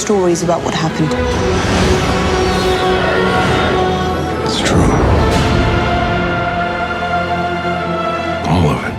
stories about what happened. It's true. All of it.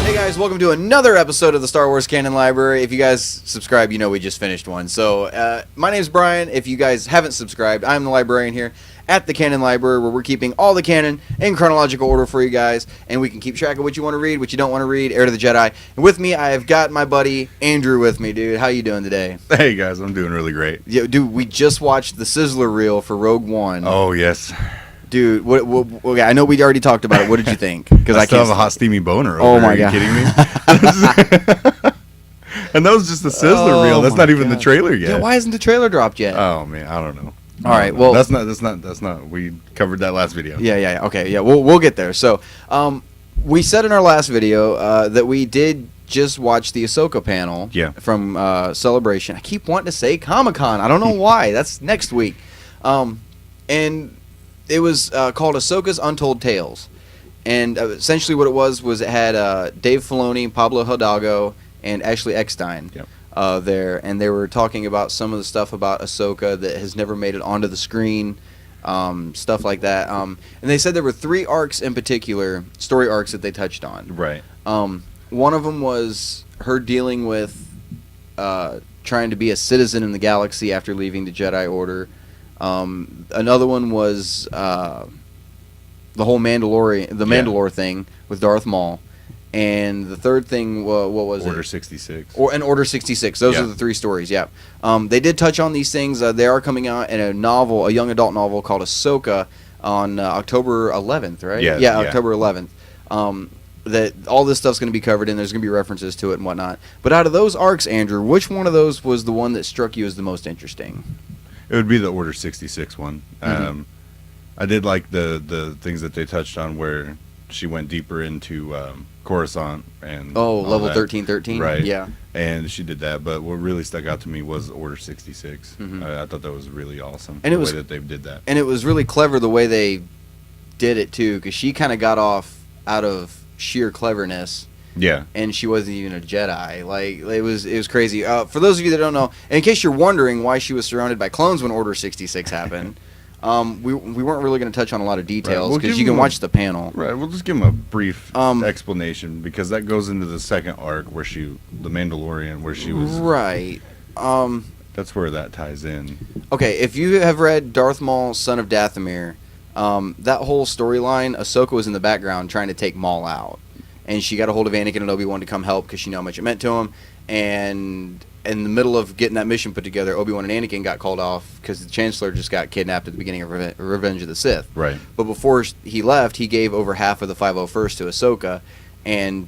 Hey guys, welcome to another episode of the Star Wars Canon Library. If you guys subscribe, you know we just finished one. So, my name's Brian. If you guys haven't subscribed, I'm the librarian here at the Canon Library, where we're keeping all the canon in chronological order for you guys, and we can keep track of what you want to read, what you don't want to read, Heir to the Jedi. And with me, I have got my buddy Andrew with me, dude. How you doing today? Hey guys, I'm doing really great. Yeah, dude, we just watched the Sizzler reel for Rogue One. Oh yes, dude. Okay, I know we already talked about it. What did you think? Because I still have a hot steamy boner. Oh my Are you God. kidding me? And that was just the Sizzler reel. That's not even the trailer yet. Yeah, why isn't the trailer dropped yet? Oh man, I don't know. All right, well, that's not. We covered that last video. Yeah. Okay, yeah, we'll get there. So, we said in our last video that we did just watch the Ahsoka panel. Yeah. From Celebration. I keep wanting to say Comic-Con. I don't know why. That's next week. And it was called Ahsoka's Untold Tales, and essentially what it was it had Dave Filoni, Pablo Hidalgo, and Ashley Eckstein. Yep. There, and they were talking about some of the stuff about Ahsoka that has never made it onto the screen, stuff like that. And they said there were 3 arcs in particular, story arcs that they touched on. Right. One of them was her dealing with trying to be a citizen in the galaxy after leaving the Jedi Order. Another one was the whole Mandalore thing with Darth Maul. And the third thing, what was Order it? 66. Order 66. Those are the 3 stories, yeah. They did touch on these things. They are coming out in a novel, a young adult novel called Ahsoka on October 11th, right? Yeah. October 11th. That all this stuff's going to be covered in. There's going to be references to it and whatnot. But out of those arcs, Andrew, which one of those was the one that struck you as the most interesting? It would be the Order 66 one. Mm-hmm. I did like the things that they touched on where she went deeper into Coruscant and level 1313, right? Yeah, and she did that. But what really stuck out to me was Order 66. Mm-hmm. I thought that was really awesome. And the way that they did that, and it was really clever the way they did it too, because she kind of got off out of sheer cleverness. Yeah, and she wasn't even a Jedi. Like it was crazy. For those of you that don't know, and in case you're wondering why she was surrounded by clones when Order 66 happened. We weren't really going to touch on a lot of details because you can watch the panel. Right, we'll just give him a brief explanation because that goes into the second arc where the Mandalorian, where she was. Right. That's where that ties in. Okay, if you have read Darth Maul, Son of Dathomir, that whole storyline, Ahsoka was in the background trying to take Maul out. And she got a hold of Anakin and Obi-Wan to come help because she knew how much it meant to him. And in the middle of getting that mission put together, Obi-Wan and Anakin got called off because the Chancellor just got kidnapped at the beginning of Revenge of the Sith. Right. But before he left, he gave over half of the 501st to Ahsoka and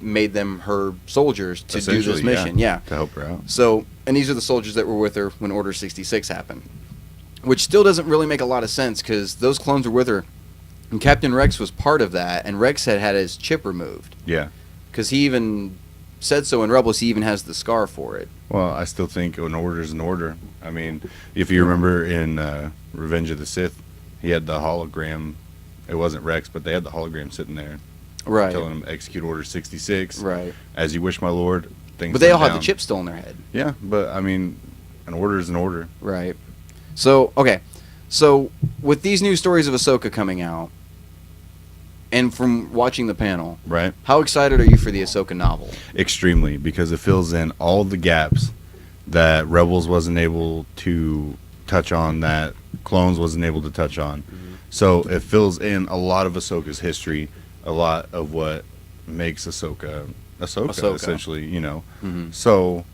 made them her soldiers to do this mission. Yeah. To help her out. So, and these are the soldiers that were with her when Order 66 happened. Which still doesn't really make a lot of sense because those clones were with her. And Captain Rex was part of that, and Rex had his chip removed. Yeah. Because he even said so in Rebels, he even has the scar for it. Well, I still think an order is an order. I mean, if you remember in Revenge of the Sith, he had the hologram. It wasn't Rex, but they had the hologram sitting there. Right. Telling him, execute Order 66. Right. As you wish, my lord. Things But they all down. had the chip still in their head. Yeah, but, I mean, an order is an order. Right. So, okay. So, with these new stories of Ahsoka coming out, and from watching the panel, Right. how excited are you for the Ahsoka novel? Extremely, because it fills in all the gaps that Rebels wasn't able to touch on, that Clones wasn't able to touch on. Mm-hmm. So it fills in a lot of Ahsoka's history, a lot of what makes Ahsoka, essentially, you know. Mm-hmm. So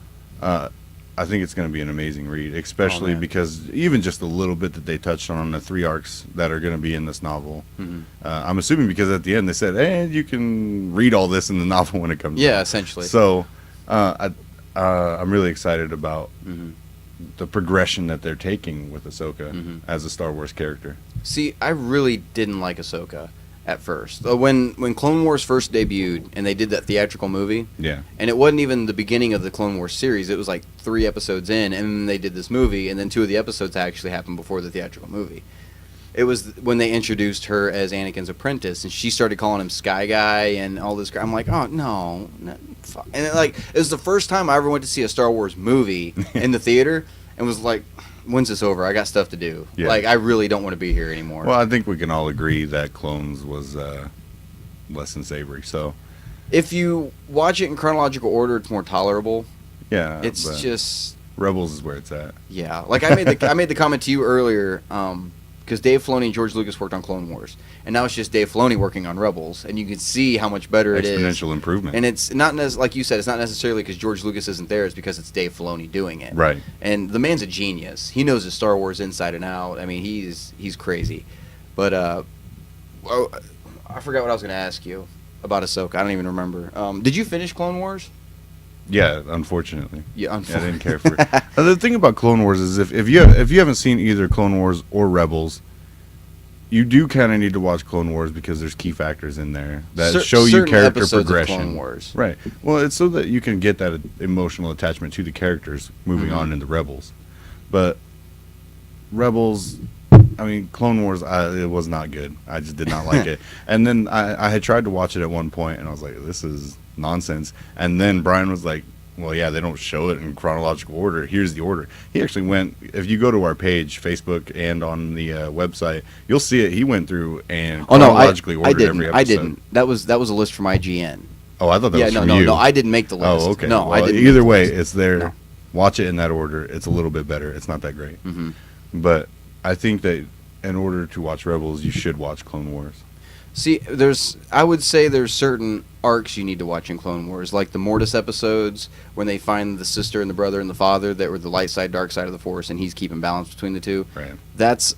I think it's going to be an amazing read, especially because even just a little bit that they touched on the 3 arcs that are going to be in this novel. Mm-hmm. I'm assuming because at the end they said, hey, you can read all this in the novel when it comes out. Yeah, essentially. So I'm really excited about the progression that they're taking with Ahsoka as a Star Wars character. See, I really didn't like Ahsoka at first. When Clone Wars first debuted and they did that theatrical movie, Yeah. and it wasn't even the beginning of the Clone Wars series, it was like 3 episodes in, and then they did this movie, and then 2 of the episodes actually happened before the theatrical movie. it was when they introduced her as Anakin's apprentice, and she started calling him Sky Guy and all this. I'm like, oh no, fuck. And it was the first time I ever went to see a Star Wars movie in the theater, and was like, when's this over? I got stuff to do. Yeah. Like, I really don't want to be here anymore. Well, I think we can all agree that Clones was less than savory. So if you watch it in chronological order, it's more tolerable. yeah, It's but just, Rebels is where it's at. yeah. Like I made the comment to you earlier, because Dave Filoni and George Lucas worked on Clone Wars, and now it's just Dave Filoni working on Rebels, and you can see how much better it is. Exponential improvement. And it's not like you said, it's not necessarily because George Lucas isn't there. It's because it's Dave Filoni doing it. Right. And the man's a genius. He knows his Star Wars inside and out. I mean, he's crazy. But well, I forgot what I was going to ask you about Ahsoka. I don't even remember. Did you finish Clone Wars? Yeah, unfortunately. Yeah, I didn't care for it. The thing about Clone Wars is if you haven't seen either Clone Wars or Rebels, you do kind of need to watch Clone Wars because there's key factors in there that show you certain character episodes of progression. Clone Wars. Right. Well, it's so that you can get that emotional attachment to the characters moving on into Rebels. But Rebels, I mean, Clone Wars, it was not good. I just did not like it. And then I had tried to watch it at one point, and I was like, this is nonsense. And then Brian was like, well, yeah, they don't show it in chronological order. Here's the order. He actually went, if you go to our page, Facebook, and on the website, you'll see it. He went through and chronologically ordered every episode. I didn't. That was a list from IGN. Oh, I thought that was from you. No, I didn't make the list. Oh, okay. No, well, I didn't. Either way, it's there. No. Watch it in that order. It's a little bit better. It's not that great. Mm-hmm. But I think that in order to watch Rebels, you should watch Clone Wars. See, I would say there's certain arcs you need to watch in Clone Wars, like the Mortis episodes when they find the sister and the brother and the father that were the light side, dark side of the Force, and he's keeping balance between the two. Right. That's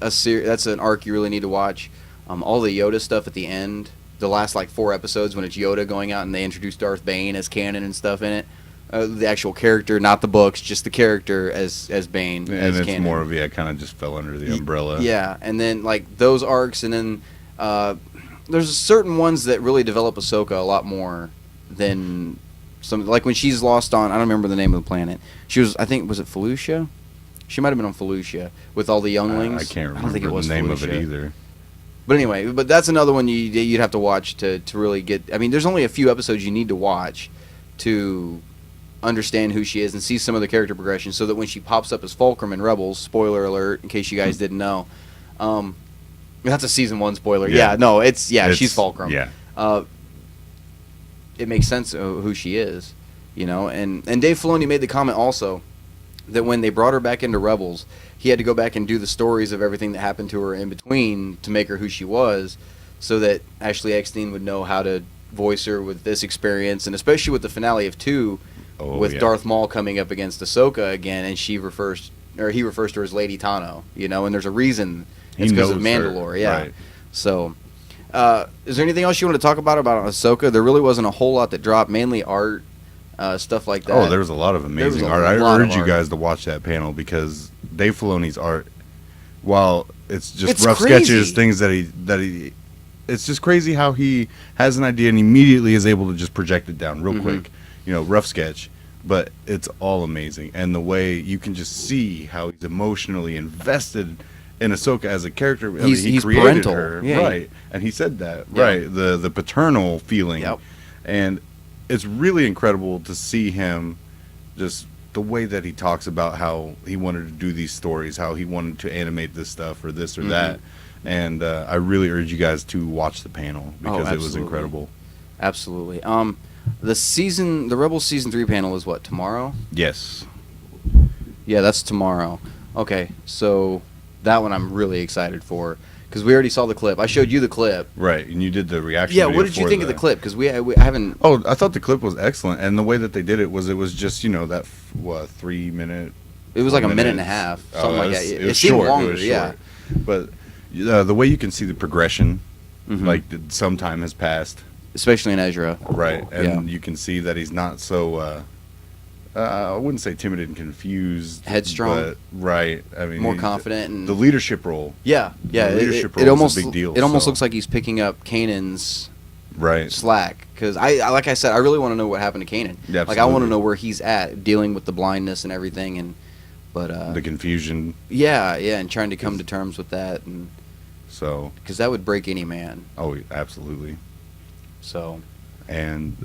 an arc you really need to watch. All the Yoda stuff at the end, the last like 4 episodes when it's Yoda going out and they introduce Darth Bane as canon and stuff in it. The actual character, not the books, just the character as Bane. And as it's canon. more of, kind of just fell under the umbrella. Yeah, and then like those arcs, and then there's certain ones that really develop Ahsoka a lot more than some. Like when she's lost on, I don't remember the name of the planet. She was, I think, was it Felucia? She might have been on Felucia with all the younglings. I can't remember I don't think it was the name Felucia. of it either. But anyway, that's another one you'd have to watch to really get. I mean, there's only a few episodes you need to watch to understand who she is and see some of the character progression, so that when she pops up as Fulcrum in Rebels, spoiler alert, in case you guys didn't know, that's a season 1 spoiler. Yeah, no, she's Fulcrum. Yeah. It makes sense who she is, and Dave Filoni made the comment also that when they brought her back into Rebels, he had to go back and do the stories of everything that happened to her in between to make her who she was, so that Ashley Eckstein would know how to voice her with this experience, and especially with the finale of 2, with Darth Maul coming up against Ahsoka again, and he refers to her as Lady Tano, and there's a reason. It's because of Mandalore, yeah. Right. So, is there anything else you want to talk about Ahsoka? There really wasn't a whole lot that dropped, mainly art, stuff like that. Oh, there was a lot of amazing art. I urge you guys to watch that panel because Dave Filoni's art, while it's just rough crazy. sketches, things that he, it's just crazy how he has an idea and immediately is able to just project it down real quick. Rough sketch, but it's all amazing. And the way you can just see how he's emotionally invested in Ahsoka as a character. He created parental. her, Yeah, right? And he said that, right? The paternal feeling, Yep. And it's really incredible to see him, just the way that he talks about how he wanted to do these stories, how he wanted to animate this stuff or this or that. And I really urge you guys to watch the panel because it was incredible. Absolutely. The Rebels season 3 panel is what, tomorrow? Yes. Yeah, that's tomorrow. Okay, so that one I'm really excited for because we already saw the clip. I showed you the clip. Right, and you did the reaction. Yeah, video what did you think of the clip? Because I haven't. Oh, I thought the clip was excellent, and the way that they did it was just that 3 minute. It was like a minute and a half, something like that. It seemed short. longer, It was yeah. short. But the way you can see the progression, like some time has passed. Especially in Ezra. Right, and you can see that he's not so. I wouldn't say timid and confused. Headstrong. But, right. I mean, More confident. And the leadership role. Yeah. The leadership It role almost is a big deal. It almost looks like he's picking up Kanan's slack. Because like I said, I really want to know what happened to Kanan. Yeah, like I want to know where he's at, dealing with the blindness and everything, but the confusion. Yeah, and trying to come to terms with that, and So, because that would break any man. oh, absolutely. So, And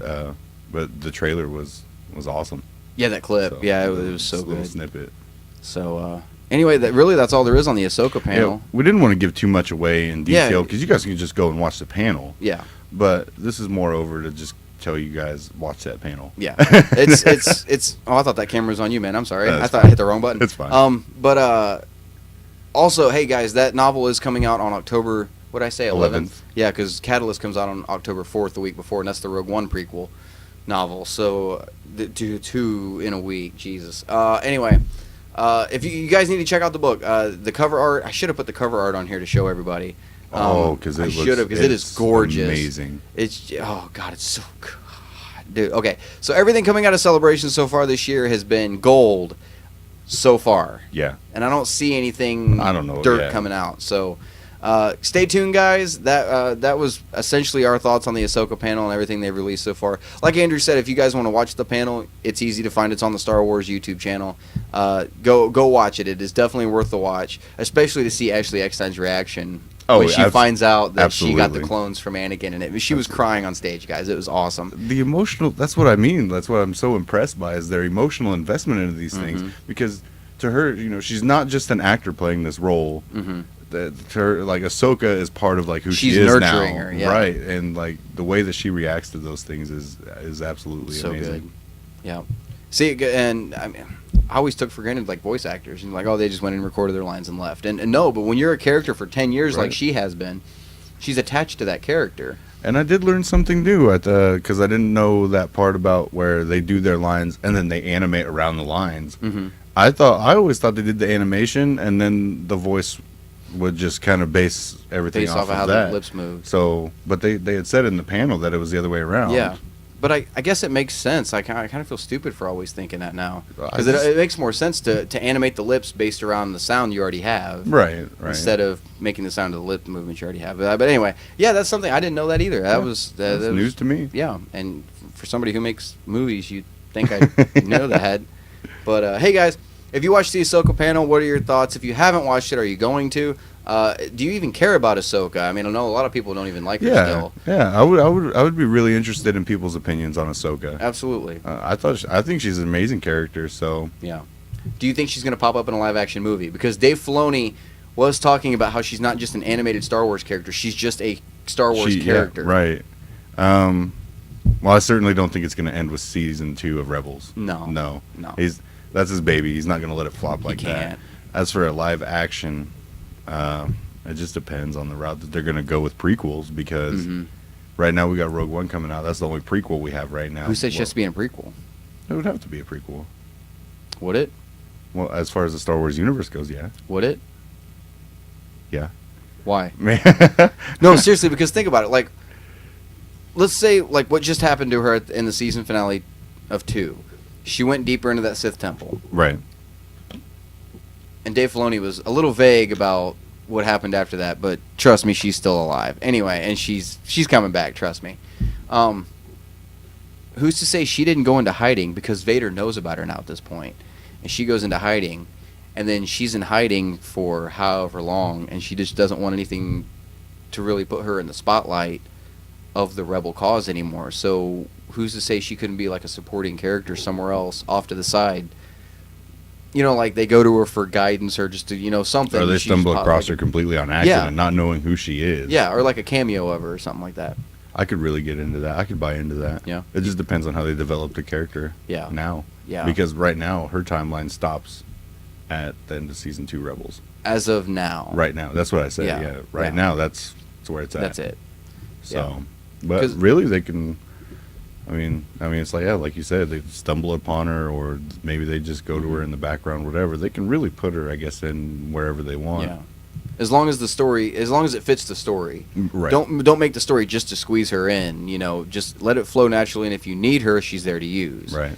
but the trailer was awesome. yeah, that clip. So, Yeah, it was so just a little good. snippet. So, anyway, that's all there is on the Ahsoka panel. Yeah, we didn't want to give too much away in Yeah. detail because you guys can just go and watch the panel. Yeah. But this is more over to just tell you guys watch that panel. Yeah. It's. Oh, I thought that camera was on you, man. I'm sorry. I thought I hit the wrong button. It's fine. But also, hey guys, that novel is coming out on October. What did I say? 11th. Yeah, because Catalyst comes out on October 4th, the week before, and that's the Rogue One prequel novel. So, two in a week. Jesus. Anyway. If you guys need to check out the book, the cover art, I should have put the cover art on here to show everybody. Because I should have, because it is gorgeous. Amazing. It's God, it's so good, dude. Okay, so everything coming out of Celebration so far this year has been gold, so far. Yeah. And I don't see anything. I don't know, dirt yeah. coming out. So. Stay tuned, guys. That was essentially our thoughts on the Ahsoka panel and everything they've released so far. Like Andrew said, if you guys want to watch the panel, it's easy to find. It's on the Star Wars YouTube channel. Go watch it. It is definitely worth the watch, especially to see Ashley Eckstein's reaction when she finds out that she got the clones from Anakin, and she was crying on stage, guys. It was awesome. The emotional, that's what I mean. That's what I'm so impressed by, is their emotional investment into these things. Because to her, she's not just an actor playing this role. That her, like, Ahsoka is part of like who She's she is nurturing now, her, yeah. right? And like the way that she reacts to those things is absolutely So amazing. good. Yeah. See, and I mean, I always took for granted like voice actors and like, oh, they just went and recorded their lines and left. And no, but when you're a character for 10 years like Right. she has been, she's attached to that character. And I did learn something new because I didn't know that part about where they do their lines and then they animate around the lines. I always thought they did the animation and then the voice would just kind of base everything Based off off of how that. the lips move. So, but they had said in the panel that it was the other way around. Yeah. But I guess it makes sense. I kind of feel stupid for always thinking that now. Because I just- it makes more sense to animate the lips based around the sound you already have. Right. Instead of making the sound of the lip movements you already have. But anyway, yeah, that's something. I didn't know that either. That was That's news to me. Yeah, and for somebody who makes movies, you'd think I know that. But hey, guys, if you watched the Ahsoka panel, what are your thoughts? If you haven't watched it, are you going to? Do you even care about Ahsoka? I mean, I know a lot of people don't even like her still. Yeah. I would be really interested in people's opinions on Ahsoka. Absolutely. I think she's an amazing character. So Yeah. Do you think she's going to pop up in a live-action movie? Because Dave Filoni was talking about how she's not just an animated Star Wars character; she's just a Star Wars character. Yeah, right. Well, I certainly don't think it's going to end with season 2 of Rebels. No. That's his baby. He's not going to let it flop like can't. that. As for a live action, it just depends on the route that they're going to go with prequels, because right now we got Rogue One coming out. That's the only prequel we have right now. Who said she has to be in a prequel? It would have to be a prequel. Would it? Well, as far as the Star Wars universe goes, yeah. Would it? Yeah. Why? Man. No, seriously, because think about it. Like, let's say, like, what just happened to her in the season finale of 2. She went deeper into that Sith temple. Right. And Dave Filoni was a little vague about what happened after that, but trust me, she's still alive. Anyway, and she's coming back, trust me. Who's to say she didn't go into hiding, because Vader knows about her now at this point. And she goes into hiding, and then she's in hiding for however long, and she just doesn't want anything to really put her in the spotlight of the rebel cause anymore. So who's to say she couldn't be like a supporting character somewhere else off to the side? You know, like they go to her for guidance or just to, something. Or they She stumble just across her completely on accident, Yeah. not knowing who she is. Yeah, or like a cameo of her or something like that. I could really get into that. I could buy into that. Yeah. It just depends on how they develop the character. Yeah. Now. Yeah. Because right now her timeline stops at the end of season 2 Rebels. As of now. Right now, that's what I said. Yeah. Yeah. Right Yeah. now, that's where it's at. That's it. So, but 'Cause- really, they can. I mean, it's like, yeah, like you said, they stumble upon her, or maybe they just go to her in the background, whatever. They can really put her, I guess, in wherever they want. Yeah. As long as it fits the story. Right. Don't make the story just to squeeze her in, just let it flow naturally, and if you need her, she's there to use. Right.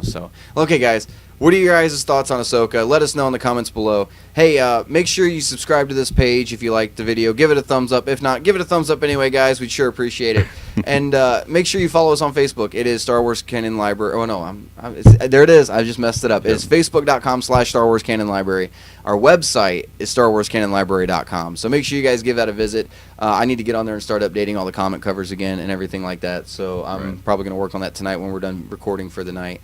So okay guys, What are your guys' thoughts on Ahsoka? Let us know in the comments below. Hey, make sure you subscribe to this page if you liked the video. Give it a thumbs up. If not, give it a thumbs up anyway, guys. We'd sure appreciate it. And make sure you follow us on Facebook. It is Star Wars Canon Library. Oh, no. There it is. I just messed it up. It's facebook.com/Star Wars Canon Library. Our website is StarWarsCanonLibrary.com. So make sure you guys give that a visit. I need to get on there and start updating all the comic covers again and everything like that. So I'm probably going to work on that tonight when we're done recording for the night.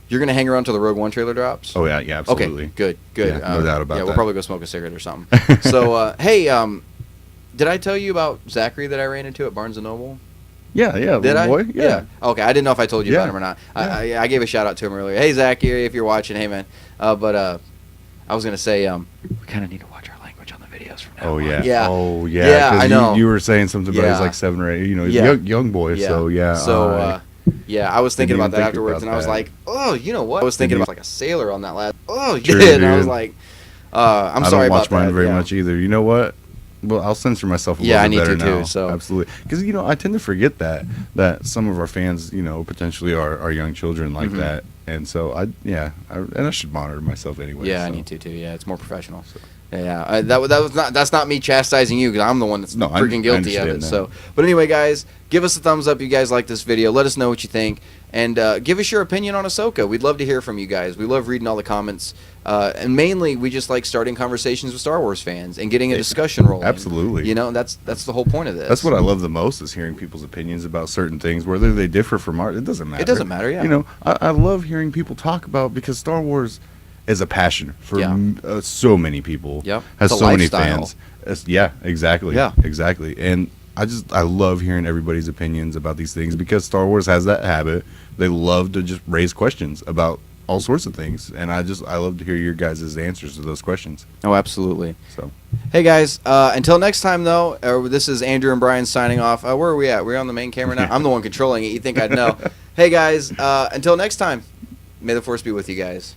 You're going to hang around till the Rogue One trailer drops? Oh, yeah, absolutely. Okay, good. Yeah, no doubt about that. Yeah, we'll probably go smoke a cigarette or something. So, hey, did I tell you about Zachary that I ran into at Barnes & Noble? Yeah, Did I? boy. Yeah. Okay, I didn't know if I told you about him or not. Yeah. I gave a shout out to him earlier. Hey, Zachary, if you're watching, hey, man. But I was going to say, we kind of need to watch our language on the videos from now on. Yeah. Oh, yeah. Yeah, I know. You were saying something about he's like 7 or 8. You know, he's a young boy, so yeah. So, yeah, I was thinking about that afterwards, and I was that. like, oh, you know what? I was thinking about like a sailor on that last. Oh, True, yeah, and I dude. was like, I'm sorry about that. I don't watch mine very much either. You know what? Well, I'll censor myself a little bit better now. Yeah, I need to too. So absolutely, because I tend to forget that some of our fans, potentially are young children like that, and so I should monitor myself anyway. Yeah, so. I need to too. Yeah, it's more professional. So. Yeah, that's not me chastising you because I'm the one that's freaking guilty of it. So, but anyway, guys, give us a thumbs up if you guys like this video. Let us know what you think, and give us your opinion on Ahsoka. We'd love to hear from you guys. We love reading all the comments, and mainly we just like starting conversations with Star Wars fans and getting a discussion rolling. Absolutely, that's the whole point of this. That's what I love the most is hearing people's opinions about certain things, whether they differ from art. It doesn't matter. It doesn't matter. Yeah. I love hearing people talk about because Star Wars is a passion for so many people. Yep. Has It's a so many lifestyle. fans. Yeah, exactly. Yeah. Exactly. And I love hearing everybody's opinions about these things because Star Wars has that habit. They love to just raise questions about all sorts of things, and I love to hear your guys' answers to those questions. Oh, absolutely. So, hey guys, until next time though, this is Andrew and Brian signing off. Where are we at? We're on the main camera now. I'm the one controlling it. You think I'd know? Hey guys, until next time, may the Force be with you guys.